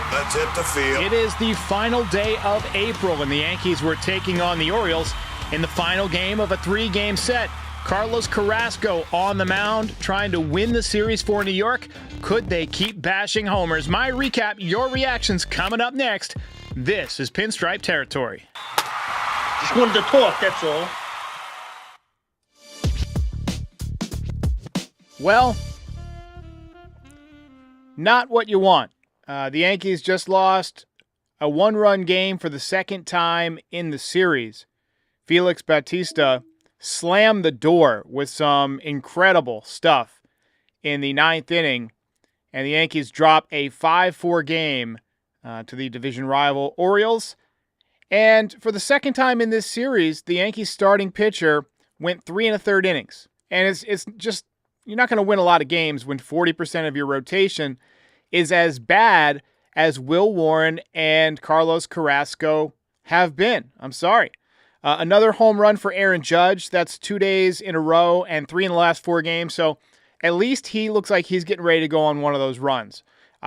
right, let's hit the field. It is the final day of April, and the Yankees were taking on the Orioles in the final game of a 3-game set. Carlos Carrasco on the mound, trying to win the series for New York. Could they keep bashing homers? My recap, your reactions coming up next. This is Pinstripe Territory. Just wanted to talk, that's all. Well, not what you want. The Yankees just lost a 1-run game for the second time in the series. Felix Bautista slammed the door with some incredible stuff in the 9th inning, and the Yankees drop a 5-4 game to the division-rival Orioles. And for the second time in this series, the Yankees starting pitcher went 3 1/3 innings. And it's just, you're not going to win a lot of games when 40% of your rotation is as bad as Will Warren and Carlos Carrasco have been. I'm sorry. Another home run for Aaron Judge. That's 2 days in a row and 3 in the last 4 games. So at least he looks like he's getting ready to go on one of those runs.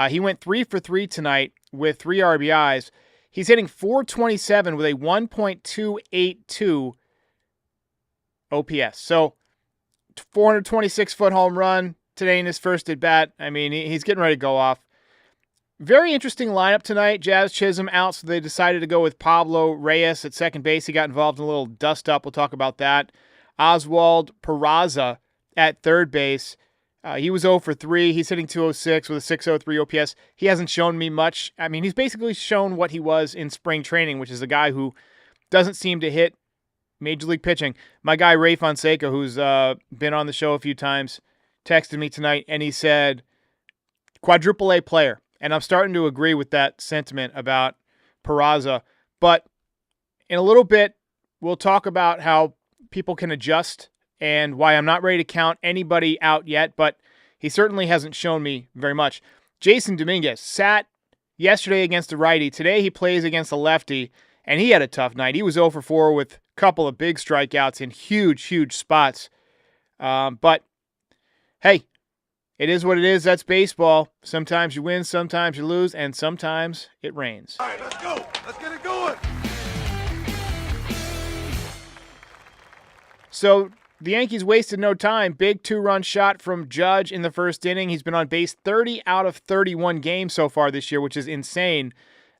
He went 3 for 3 tonight with 3 RBIs. He's hitting .427 with a 1.282 OPS. So 426-foot home run today in his first at-bat. I mean, he's getting ready to go off. Very interesting lineup tonight. Jazz Chisholm out, so they decided to go with Pablo Reyes at second base. He got involved in a little dust-up. We'll talk about that. Oswald Peraza at third base. He was 0 for 3. He's hitting .206 with a .603 OPS. He hasn't shown me much. I mean, he's basically shown what he was in spring training, which is a guy who doesn't seem to hit Major League pitching. My guy Ray Fonseca, who's been on the show a few times, texted me tonight, and he said, quadruple A player. And I'm starting to agree with that sentiment about Peraza. But in a little bit, we'll talk about how people can adjust and why I'm not ready to count anybody out yet, but he certainly hasn't shown me very much. Jason Dominguez sat yesterday against a righty. Today he plays against a lefty, and he had a tough night. He was 0 for 4 with a couple of big strikeouts in huge, huge spots. But, hey, it is what it is. That's baseball. Sometimes you win, sometimes you lose, and sometimes it rains. All right, let's go. Let's get it going. So the Yankees wasted no time. Big 2-run shot from Judge in the first inning. He's been on base 30 out of 31 games so far this year, which is insane.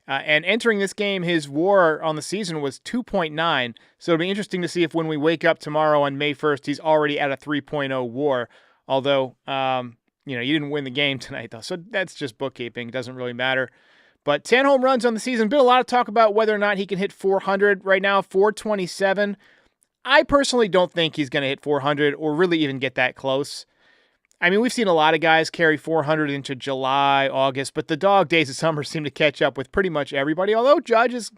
And entering this game, his WAR on the season was 2.9. So it'll be interesting to see if when we wake up tomorrow on May 1st, he's already at a 3.0 WAR. Although, you didn't win the game tonight, though. So that's just bookkeeping. It doesn't really matter. But 10 home runs on the season. Been a lot of talk about whether or not he can hit 400 right now, 427. I personally don't think he's going to hit 400 or really even get that close. I mean, we've seen a lot of guys carry 400 into July, August, but the dog days of summer seem to catch up with pretty much everybody. Although Judge is,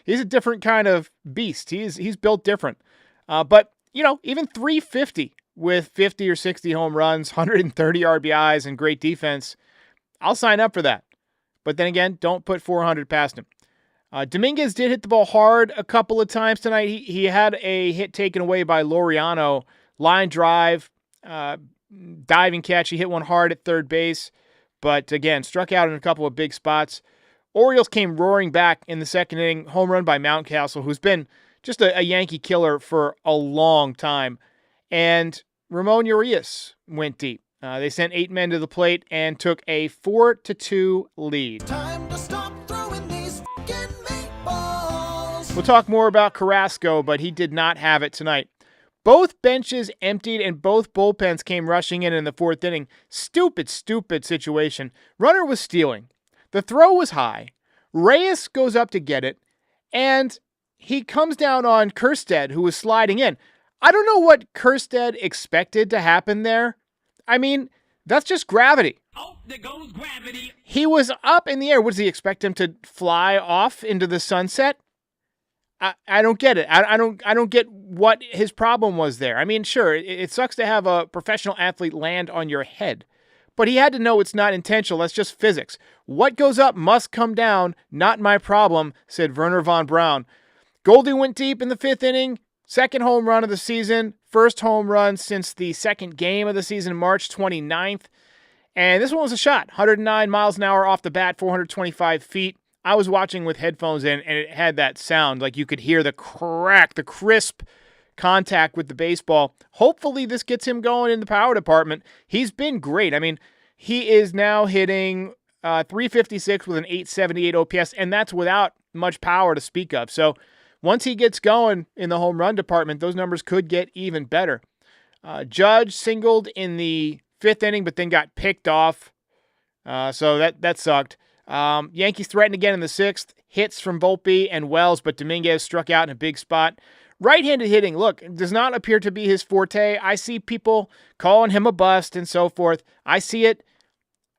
he's a different kind of beast. He's built different. But even 350 with 50 or 60 home runs, 130 RBIs, and great defense, I'll sign up for that. But then again, don't put 400 past him. Dominguez did hit the ball hard a couple of times tonight. He had a hit taken away by Laureano. Line drive, diving catch. He hit one hard at third base, but again, struck out in a couple of big spots. Orioles came roaring back in the second inning. Home run by Mountcastle, who's been just a Yankee killer for a long time. And Ramon Urias went deep. They sent 8 men to the plate and took a 4-2 lead. Time to stop throwing these fucking meatballs. We'll talk more about Carrasco, but he did not have it tonight. Both benches emptied and both bullpens came rushing in the 4th inning. Stupid situation. Runner was stealing. The throw was high. Reyes goes up to get it, and he comes down on Kjerstad, who was sliding in. I don't know what Kjerstad expected to happen there. I mean, that's just gravity. Oh, there goes gravity. He was up in the air. What, does he expect him to fly off into the sunset? I don't get it. I don't get what his problem was there. I mean, sure, it sucks to have a professional athlete land on your head, but he had to know it's not intentional. That's just physics. What goes up must come down. Not my problem, said Werner von Braun. Goldie went deep in the 5th inning. Second home run of the season. First home run since the second game of the season, March 29th. And this one was a shot, 109 miles an hour off the bat, 425 feet. I was watching with headphones in, and it had that sound, like you could hear the crack, the crisp contact with the baseball. Hopefully this gets him going in the power department. He's been great. I mean, he is now hitting 356 with an 878 OPS, and that's without much power to speak of. So once he gets going in the home run department, those numbers could get even better. Judge singled in the 5th inning, but then got picked off. So that sucked. Yankees threatened again in the 6th. Hits from Volpe and Wells, but Dominguez struck out in a big spot. Right-handed hitting, look, does not appear to be his forte. I see people calling him a bust and so forth. I see it.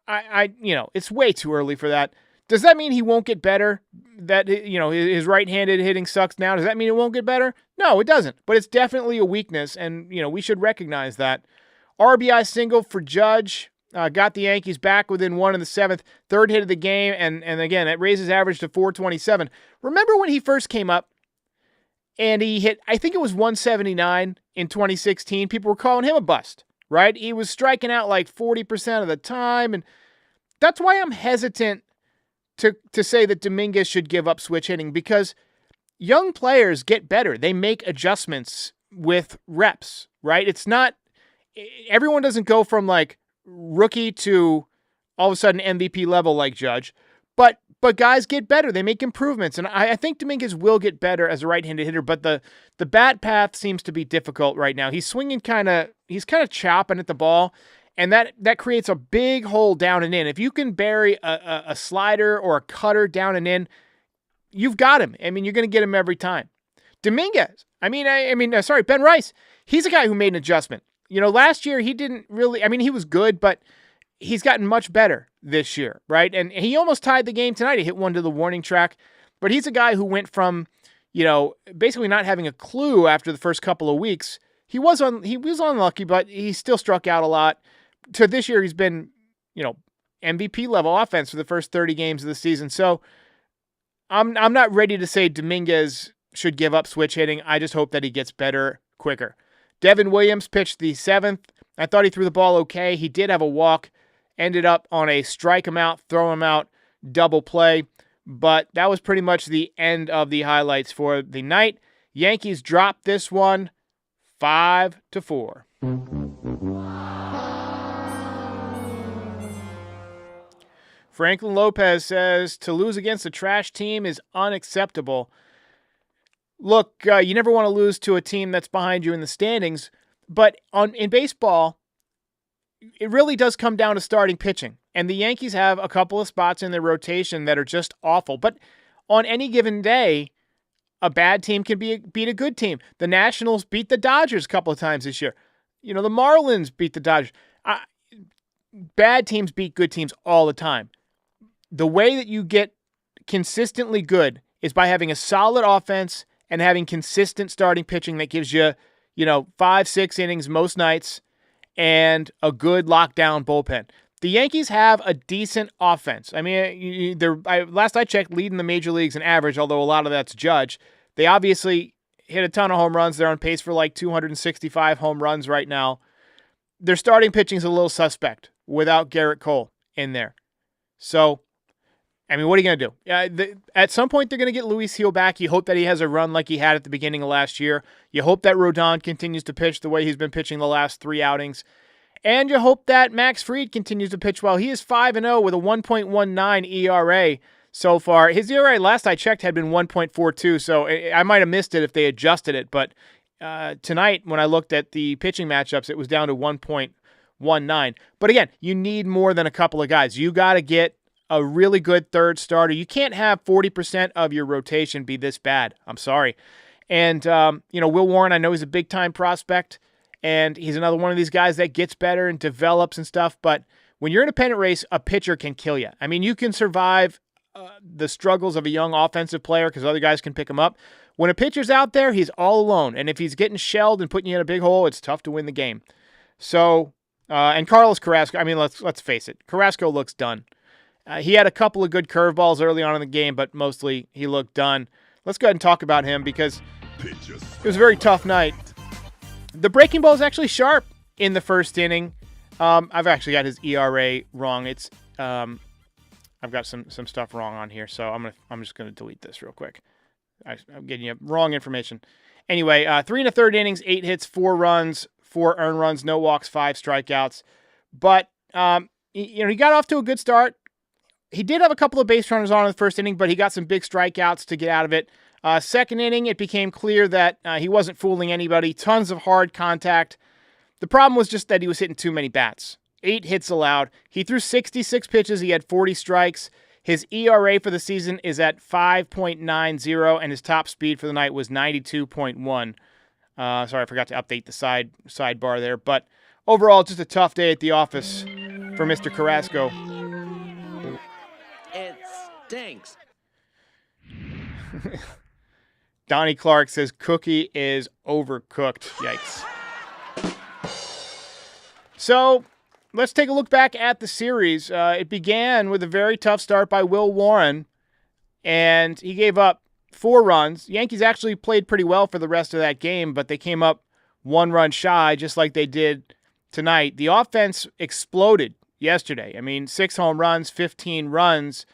It's way too early for that. Does that mean he won't get better? That, his right-handed hitting sucks now. Does that mean it won't get better? No, it doesn't. But it's definitely a weakness, and, we should recognize that. RBI single for Judge. Got the Yankees back within 1 in the 7th. 3rd hit of the game, and again, it raises average to 427. Remember when he first came up and he hit, I think it was 179 in 2016? People were calling him a bust, right? He was striking out like 40% of the time, and that's why I'm hesitant to say that Dominguez should give up switch hitting, because young players get better. They make adjustments with reps, right? It's not, everyone doesn't go from like rookie to all of a sudden MVP level like Judge, but guys get better. They make improvements, and I think Dominguez will get better as a right-handed hitter, but the bat path seems to be difficult right now. He's swinging he's kind of chopping at the ball, and that creates a big hole down and in. If you can bury a slider or a cutter down and in, you've got him. I mean, you're going to get him every time. Dominguez, Ben Rice, he's a guy who made an adjustment. Last year he didn't really, he was good, but he's gotten much better this year, right? And he almost tied the game tonight. He hit one to the warning track, but he's a guy who went from, basically not having a clue after the first couple of weeks. He was unlucky, but he still struck out a lot. To this year, he's been, MVP level offense for the first 30 games of the season. So I'm not ready to say Dominguez should give up switch hitting. I just hope that he gets better quicker. Devin Williams pitched the 7th. I thought he threw the ball okay. He did have a walk, ended up on a strike him out, throw him out, double play. But that was pretty much the end of the highlights for the night. Yankees dropped this one 5-4. Franklin Lopez says, to lose against a trash team is unacceptable. Look, you never want to lose to a team that's behind you in the standings, but in baseball, it really does come down to starting pitching. And the Yankees have a couple of spots in their rotation that are just awful. But on any given day, a bad team can beat a good team. The Nationals beat the Dodgers a couple of times this year. The Marlins beat the Dodgers. Bad teams beat good teams all the time. The way that you get consistently good is by having a solid offense and having consistent starting pitching that gives you, 5-6 innings most nights and a good lockdown bullpen. The Yankees have a decent offense. Last I checked, leading the major leagues in average, although a lot of that's Judge. They obviously hit a ton of home runs. They're on pace for like 265 home runs right now. Their starting pitching is a little suspect without Garrett Cole in there. So, what are you going to do? At some point, they're going to get Luis Gil back. You hope that he has a run like he had at the beginning of last year. You hope that Rodon continues to pitch the way he's been pitching the last 3 outings. And you hope that Max Fried continues to pitch well. He is 5-0 with a 1.19 ERA so far. His ERA, last I checked, had been 1.42, so I might have missed it if they adjusted it. But tonight, when I looked at the pitching matchups, it was down to 1.19. But again, you need more than a couple of guys. You got to get a really good third starter. You can't have 40% of your rotation be this bad. I'm sorry. And, Will Warren, I know he's a big-time prospect, and he's another one of these guys that gets better and develops and stuff, but when you're in a pennant race, a pitcher can kill you. You can survive the struggles of a young offensive player because other guys can pick him up. When a pitcher's out there, he's all alone, and if he's getting shelled and putting you in a big hole, it's tough to win the game. So, and Carlos Carrasco, let's face it, Carrasco looks done. He had a couple of good curveballs early on in the game, but mostly he looked done. Let's go ahead and talk about him because it was a very tough night. The breaking ball is actually sharp in the first inning. I've actually got his ERA wrong. It's I've got some stuff wrong on here, so I'm just gonna delete this real quick. I'm getting you wrong information. Anyway, 3 1/3 innings, 8 hits, 4 runs, 4 earned runs, no walks, 5 strikeouts. But he got off to a good start. He did have a couple of base runners on in the first inning, but he got some big strikeouts to get out of it. Second inning, it became clear that he wasn't fooling anybody. Tons of hard contact. The problem was just that he was hitting too many bats. 8 hits allowed. He threw 66 pitches. He had 40 strikes. His ERA for the season is at 5.90, and his top speed for the night was 92.1. Sorry, I forgot to update the sidebar there. But overall, just a tough day at the office for Mr. Carrasco. It stinks. Donnie Clark says Cookie is overcooked. Yikes. So let's take a look back at the series. It began with a very tough start by Will Warren, and he gave up 4 runs. Yankees actually played pretty well for the rest of that game, but they came up 1 run shy, just like they did tonight. The offense exploded yesterday. I mean, 6 home runs, 15 runs,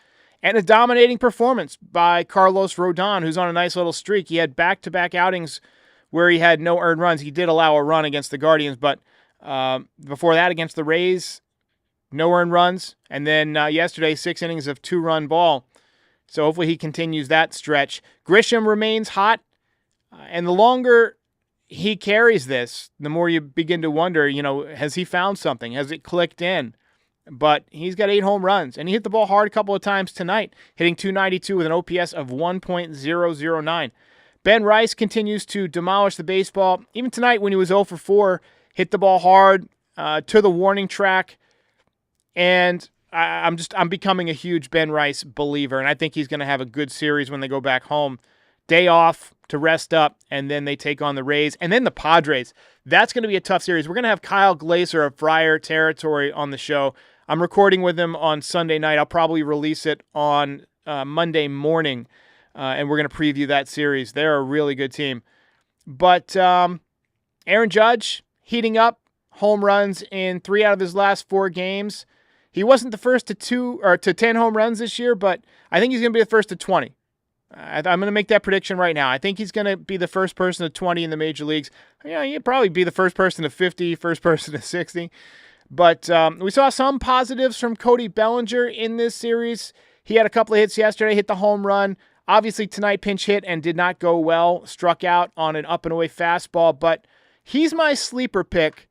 and a dominating performance by Carlos Rodon, who's on a nice little streak. He had back-to-back outings where he had no earned runs. He did allow a run against the Guardians, but before that against the Rays, no earned runs. And then yesterday, 6 innings of 2-run ball. So hopefully he continues that stretch. Grisham remains hot, and the longer he carries this, the more you begin to wonder, has he found something? Has it clicked in? But he's got 8 home runs, and he hit the ball hard a couple of times tonight, hitting .292 with an OPS of 1.009. Ben Rice continues to demolish the baseball. Even tonight when he was 0 for 4, hit the ball hard to the warning track. And I'm becoming a huge Ben Rice believer, and I think he's going to have a good series when they go back home. Day off to rest up, and then they take on the Rays, and then the Padres. That's going to be a tough series. We're going to have Kyle Glaser of Friar Territory on the show. I'm recording with him on Sunday night. I'll probably release it on Monday morning, and we're going to preview that series. They're a really good team. But Aaron Judge heating up, home runs in 3 out of his last 4 games. He wasn't the first to 10 home runs this year, but I think he's going to be the first to 20. I'm going to make that prediction right now. I think he's going to be the first person to 20 in the major leagues. He'd probably be the first person to 50, first person to 60. But we saw some positives from Cody Bellinger in this series. He had a couple of hits yesterday, hit the home run. Obviously tonight pinch hit and did not go well. Struck out on an up and away fastball. But he's my sleeper pick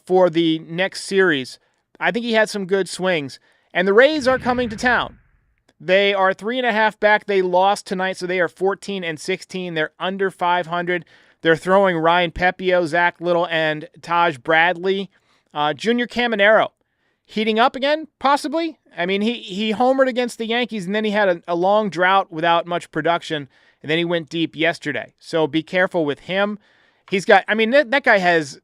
for the next series. I think he had some good swings. And the Rays are coming to town. They are 3.5 back. They lost tonight, so they are 14-16. They're under 500. They're throwing Ryan Pepio, Zach Little, and Taj Bradley. Junior Caminero heating up again, possibly. I mean, he homered against the Yankees, and then he had a long drought without much production, and then he went deep yesterday. So be careful with him. He's got, that guy has,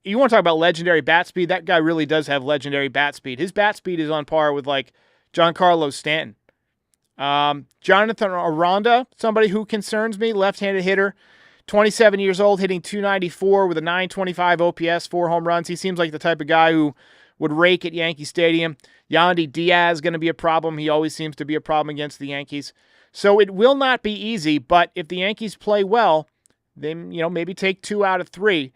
you want to talk about legendary bat speed? That guy really does have legendary bat speed. His bat speed is on par with, Giancarlo Stanton. Jonathan Aranda, somebody who concerns me, left-handed hitter, 27 years old, hitting .294 with a .925 OPS, 4 home runs. He seems like the type of guy who would rake at Yankee Stadium. Yandy Diaz is going to be a problem. He always seems to be a problem against the Yankees. So it will not be easy, but if the Yankees play well, then, maybe take 2 out of 3.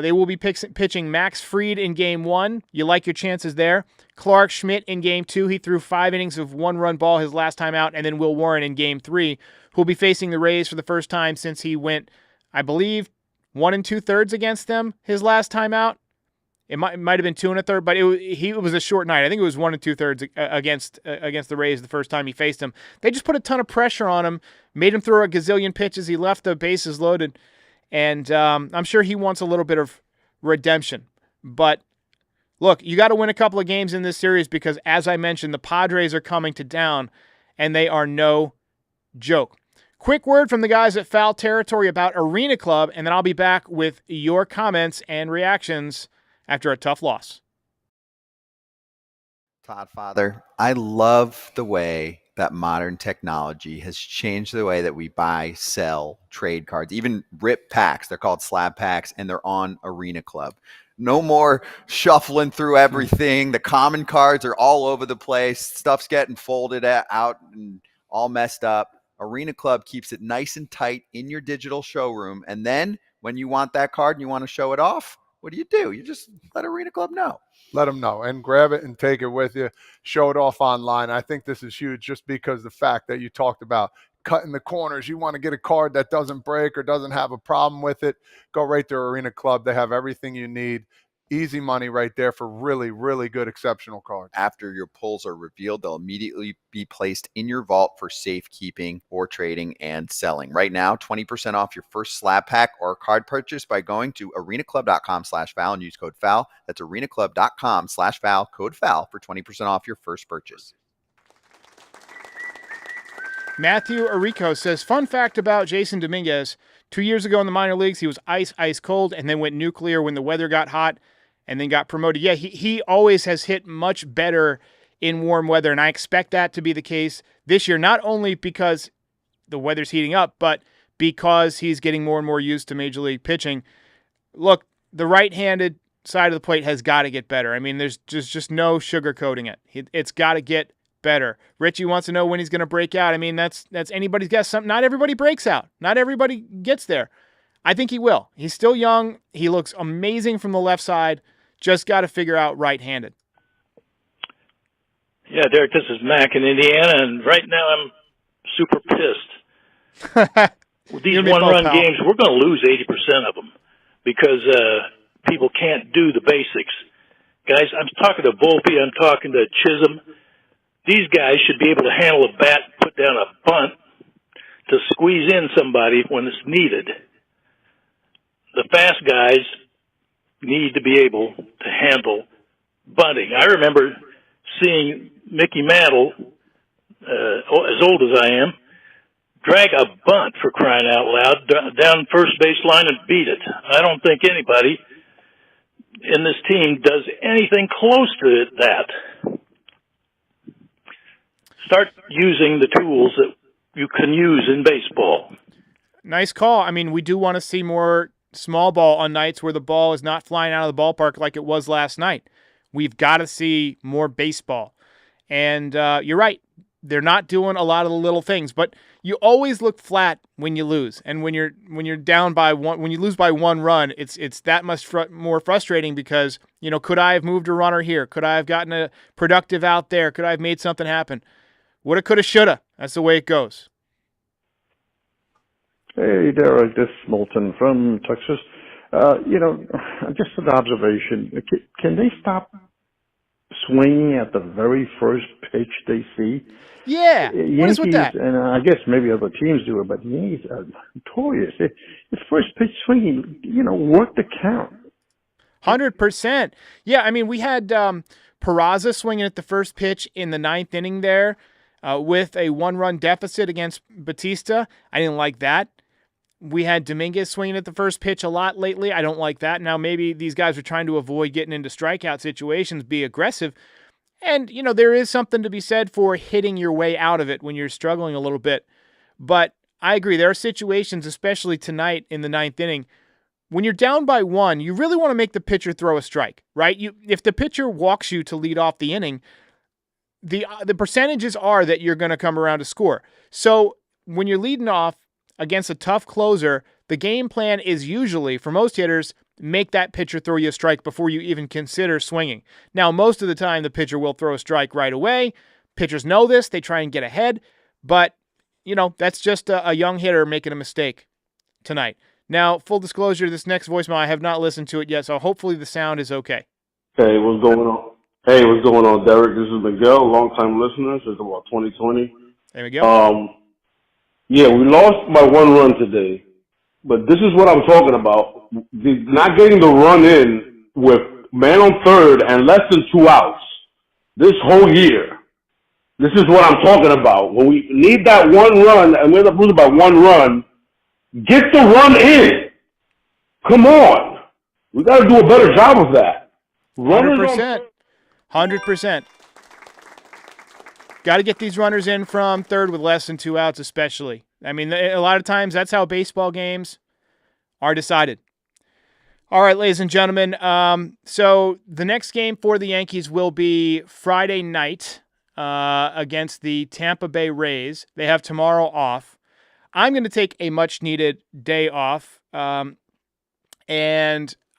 They will be pitching Max Fried in Game 1. You like your chances there. Clark Schmidt in Game 2. He threw 5 innings of 1-run ball his last time out. And then Will Warren in Game 3, who will be facing the Rays for the first time since he went, I believe, 1 2/3 against them his last time out. It might have been 2 1/3, but it was a short night. I think it was 1 2/3 against the Rays the first time he faced them. They just put a ton of pressure on him, made him throw a gazillion pitches. He left the bases loaded. And I'm sure he wants a little bit of redemption. But look, you got to win a couple of games in this series because, as I mentioned, the Padres are coming to town, and they are no joke. Quick word from the guys at Foul Territory about Arena Club, and then I'll be back with your comments and reactions after a tough loss. Todd Father, I love the way that modern technology has changed the way that we buy, sell, trade cards, even rip packs. They're called slab packs, and they're on Arena Club. No more shuffling through everything. The common cards are all over the place. Stuff's getting folded out and all messed up. Arena Club keeps it nice and tight in your digital showroom. And then when you want that card and you want to show it off, what do? You just let Arena Club know. Let them know and grab it and take it with you. Show it off online. I think this is huge just because the fact that you talked about cutting the corners. You want to get a card that doesn't break or doesn't have a problem with it, go right to Arena Club. They have everything you need. Easy money right there for really, really good, exceptional cards. After your pulls are revealed, they'll immediately be placed in your vault for safekeeping or trading and selling. Right now, 20% off your first slab pack or card purchase by going to arenaclub.com/Val and use code FOUL. That's arenaclub.com/Val, code FOUL for 20% off your first purchase. Matthew Arico says, fun fact about Jason Dominguez. 2 years ago in the minor leagues, he was ice cold, and then went nuclear when the weather got hot and then got promoted. Yeah, he always has hit much better in warm weather, and I expect that to be the case this year, not only because the weather's heating up, but because he's getting more and more used to Major League pitching. Look, the right-handed side of the plate has got to get better. I mean, there's just no sugarcoating it. It's got to get better. Richie wants to know when he's going to break out. I mean, that's anybody's guess. Not everybody breaks out. Not everybody gets there. I think he will. He's still young. He looks amazing from the left side. Just got to figure out right-handed. Yeah, Derek, this is Mac in Indiana, and right now I'm super pissed. With these one-run games, we're going to lose 80% of them because people can't do the basics. Guys, I'm talking to Volpe, I'm talking to Chisholm. These guys should be able to handle a bat, put down a bunt to squeeze in somebody when it's needed. The fast guys need to be able to handle bunting. I remember seeing Mickey Mantle, as old as I am, drag a bunt, for crying out loud, down first base line and beat it. I don't think anybody in this team does anything close to that. Start using the tools that you can use in baseball. Nice call. I mean, we do want to see more small ball on nights where the ball is not flying out of the ballpark like it was last night. We've got to see more baseball. And you're right. They're not doing a lot of the little things, but you always look flat when you lose. And when you're down by one, when you lose by one run, it's that much more frustrating because, could I have moved a runner here? Could I have gotten a productive out there? Could I have made something happen? Woulda, coulda, shoulda. That's the way it goes. Hey, Derek, this is Milton from Texas. Just an observation. Can they stop swinging at the very first pitch they see? Yeah. Yankees, what is with that? And I guess maybe other teams do it, but the Yankees are notorious. The first pitch swinging, work the count. 100%. Yeah, I mean, we had Peraza swinging at the first pitch in the ninth inning there with a one-run deficit against Batista. I didn't like that. We had Dominguez swinging at the first pitch a lot lately. I don't like that. Now, maybe these guys are trying to avoid getting into strikeout situations, be aggressive. And, there is something to be said for hitting your way out of it when you're struggling a little bit. But I agree. There are situations, especially tonight in the ninth inning, when you're down by one, you really want to make the pitcher throw a strike, right? If the pitcher walks you to lead off the inning, the percentages are that you're going to come around to score. So when you're leading off against a tough closer, the game plan is usually, for most hitters, make that pitcher throw you a strike before you even consider swinging. Now, most of the time, the pitcher will throw a strike right away. Pitchers know this. They try and get ahead. But, that's just a young hitter making a mistake tonight. Now, full disclosure, this next voicemail, I have not listened to it yet, so hopefully the sound is okay. Hey, what's going on? Hey, what's going on, Derek? This is Miguel, long-time listener since about 2020. Hey, Miguel. Yeah, we lost by one run today, but this is what I'm talking about. Not getting the run in with man on third and less than 2 outs this whole year. This is what I'm talking about. When we need that one run and we end up losing by one run, get the run in. Come on. We got to do a better job of that. 100%. 100%. Got to get these runners in from third with less than 2 outs especially. I mean, a lot of times that's how baseball games are decided. All right, ladies and gentlemen. So the next game for the Yankees will be Friday night against the Tampa Bay Rays. They have tomorrow off. I'm going to take a much-needed day off, and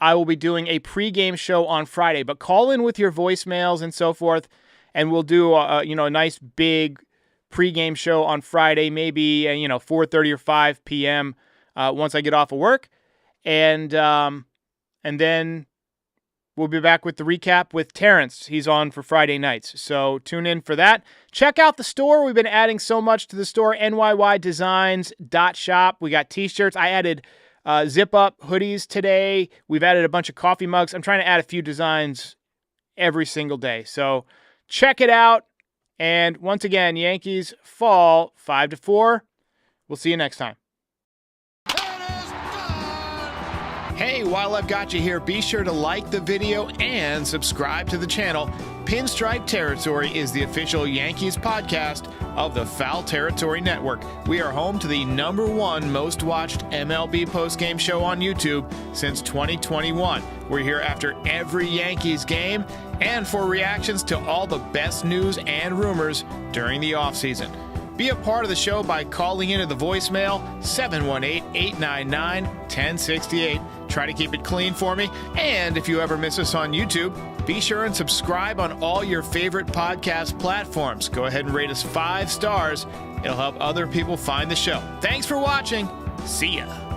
I will be doing a pregame show on Friday. But call in with your voicemails and so forth, and we'll do a nice big pregame show on Friday, maybe 4:30 or 5 p.m. Once I get off of work, and then we'll be back with the recap with Terrence. He's on for Friday nights, so tune in for that. Check out the store. We've been adding so much to the store, nyydesigns.shop. We got t-shirts. I added zip-up hoodies today. We've added a bunch of coffee mugs. I'm trying to add a few designs every single day, so check it out. And once again, Yankees fall 5-4. We'll see you next time. Hey, while I've got you here, be sure to like the video and subscribe to the channel. Pinstripe Territory is the official Yankees podcast of the Foul Territory Network. We are home to the #1 most watched MLB postgame show on YouTube since 2021. We're here after every Yankees game and for reactions to all the best news and rumors during the offseason. Be a part of the show by calling into the voicemail 718-899-1068. Try to keep it clean for me. And if you ever miss us on YouTube, be sure and subscribe on all your favorite podcast platforms. Go ahead and rate us 5 stars. It'll help other people find the show. Thanks for watching. See ya.